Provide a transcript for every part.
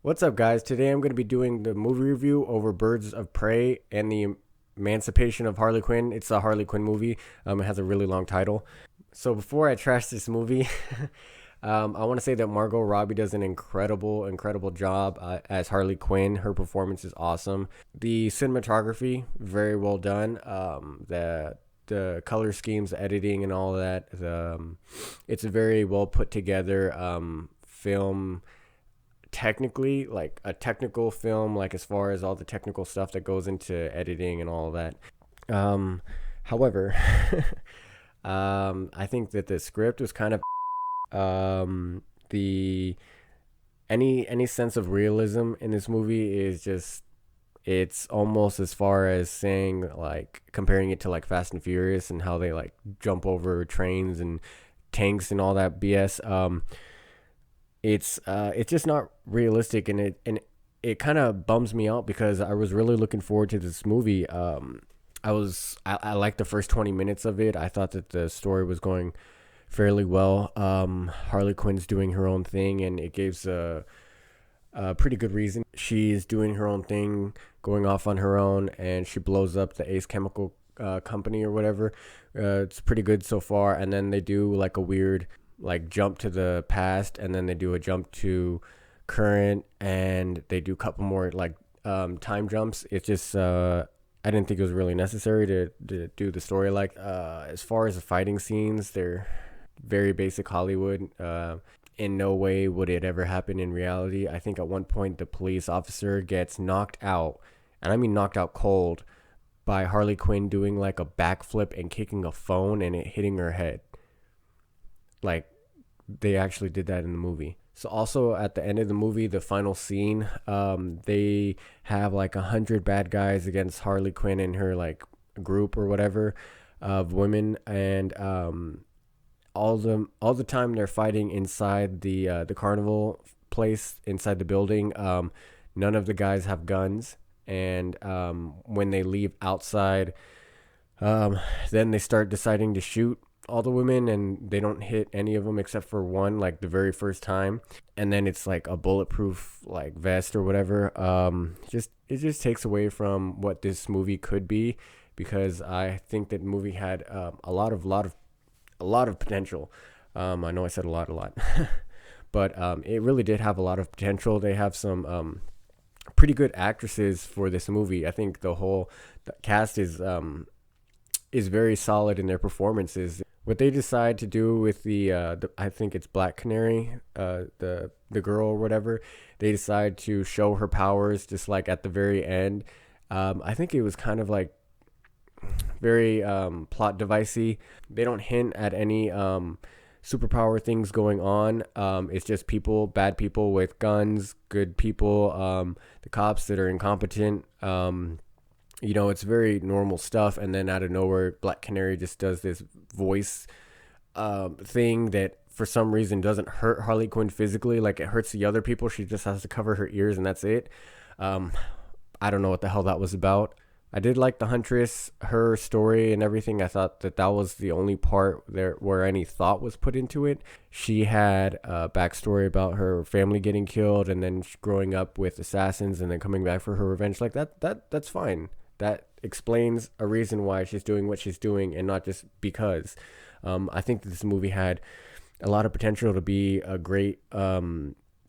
What's up, guys? Today I'm going to be doing the movie review over Birds of Prey and the Emancipation of Harley Quinn. It's a Harley Quinn movie. It has a really long title. So before I trash this movie, I want to say that Margot Robbie does an incredible job as Harley Quinn. Her performance is awesome. The cinematography, very well done. The color schemes, the editing, and all that. It's a very well put together film, technically, like a technical film, like as far as all the technical stuff that goes into editing and all of that. However, I think that the script was kind of the any sense of realism in this movie is just, it's almost as far as saying, like, comparing it to like Fast and Furious and how they like jump over trains and tanks and all that BS. It's just not realistic, and it kind of bums me out because I was really looking forward to this movie. I liked the first 20 minutes of it. I thought that the story was going fairly well. Harley Quinn's doing her own thing, and it gives a pretty good reason. She's doing her own thing, going off on her own, and she blows up the Ace Chemical company or whatever. It's pretty good so far. And then they do like a weird like jump to the past, and then they do a jump to current, and they do a couple more like time jumps. It's just I didn't think it was really necessary to do the story like as far as the fighting scenes, they're very basic Hollywood. In no way would it ever happen in reality. I think at one point the police officer gets knocked out, and I mean knocked out cold, by Harley Quinn doing like a backflip and kicking a phone and it hitting her head. Like, they actually did that in the movie. So also at the end of the movie, the final scene, they have like 100 bad guys against Harley Quinn and her like group or whatever of women, and all the time they're fighting inside the carnival place, inside the building. None of the guys have guns, and when they leave outside, then they start deciding to shoot all the women, and they don't hit any of them except for one, like the very first time. And then it's like a bulletproof like vest or whatever. Just it just takes away from what this movie could be, because I think that movie had a lot of potential. I know I said a lot, but it really did have a lot of potential. They have some pretty good actresses for this movie. I think the cast is very solid in their performances. What they decide to do with the I think it's Black Canary, the girl or whatever, they decide to show her powers just like at the very end. I think it was kind of like very plot devicey. They don't hint at any superpower things going on. It's just people, bad people with guns, good people, the cops that are incompetent. It's very normal stuff. And then out of nowhere, Black Canary just does this voice thing that for some reason doesn't hurt Harley Quinn physically. Like, it hurts the other people. She just has to cover her ears, and that's it. I don't know what the hell that was about. I did like the Huntress, her story and everything. I thought that was the only part there where any thought was put into it. She had a backstory about her family getting killed, and then growing up with assassins, and then coming back for her revenge. Like that's fine. That explains a reason why she's doing what she's doing, and not just because. I think that this movie had a lot of potential to be a great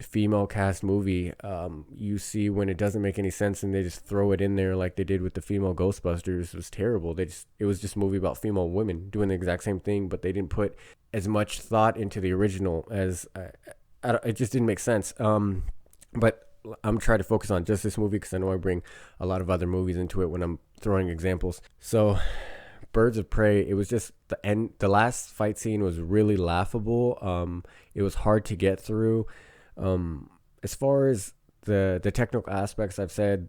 female cast movie. You see when it doesn't make any sense and they just throw it in there, like they did with the female Ghostbusters. It was terrible. It was just a movie about female women doing the exact same thing, but they didn't put as much thought into the original as it just didn't make sense. But I'm trying to focus on just this movie because I know I bring a lot of other movies into it when I'm throwing examples. So Birds of Prey, it was just the last fight scene was really laughable. It was hard to get through. As far as the technical aspects, I've said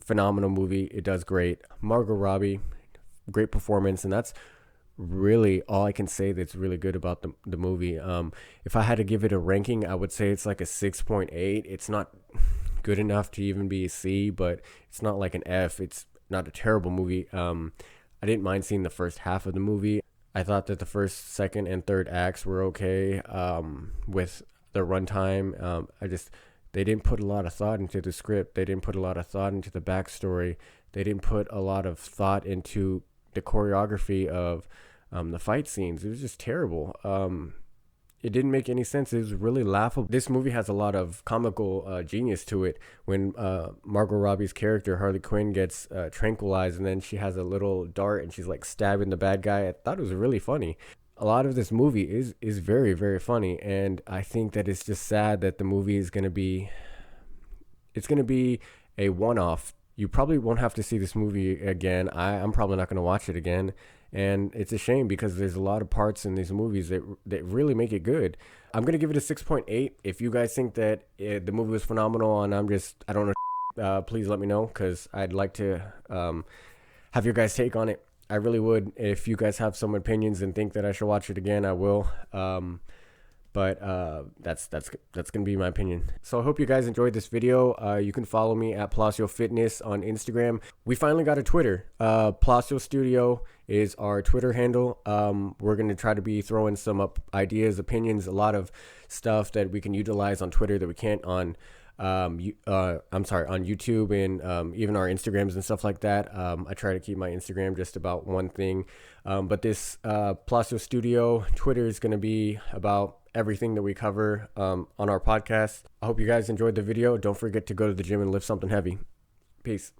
phenomenal movie. It does great. Margot Robbie, great performance, and that's really all I can say that's really good about the movie. If I had to give it a ranking, I would say it's like a 6.8. It's not good enough to even be a C, but it's not like an F. It's not a terrible movie. I didn't mind seeing the first half of the movie. I thought that the first, second, and third acts were okay with the runtime. They didn't put a lot of thought into the script. They didn't put a lot of thought into the backstory. They didn't put a lot of thought into the choreography of the fight scenes. It was just terrible. It didn't make any sense. It was really laughable. This movie has a lot of comical genius to it. When Margot Robbie's character, Harley Quinn, gets tranquilized, and then she has a little dart and she's like stabbing the bad guy. I thought it was really funny. A lot of this movie is very, very funny, and I think that it's just sad that the movie is going to be, it's going to be a one-off. You probably won't have to see this movie again. I'm probably not going to watch it again. And it's a shame because there's a lot of parts in these movies that really make it good. I'm going to give it a 6.8. If you guys think that the movie was phenomenal and I don't know, please let me know, because I'd like to have your guys' take on it. I really would. If you guys have some opinions and think that I should watch it again, I will. But that's gonna be my opinion. So I hope you guys enjoyed this video. You can follow me at Palacio Fitness on Instagram. We finally got a Twitter. Palacio Studio is our Twitter handle. We're gonna try to be throwing some up ideas, opinions, a lot of stuff that we can utilize on Twitter that we can't on on YouTube and even our Instagrams and stuff like that. I try to keep my Instagram just about one thing. But this Palacio Studio Twitter is going to be about everything that we cover on our podcast. I hope you guys enjoyed the video. Don't forget to go to the gym and lift something heavy. Peace.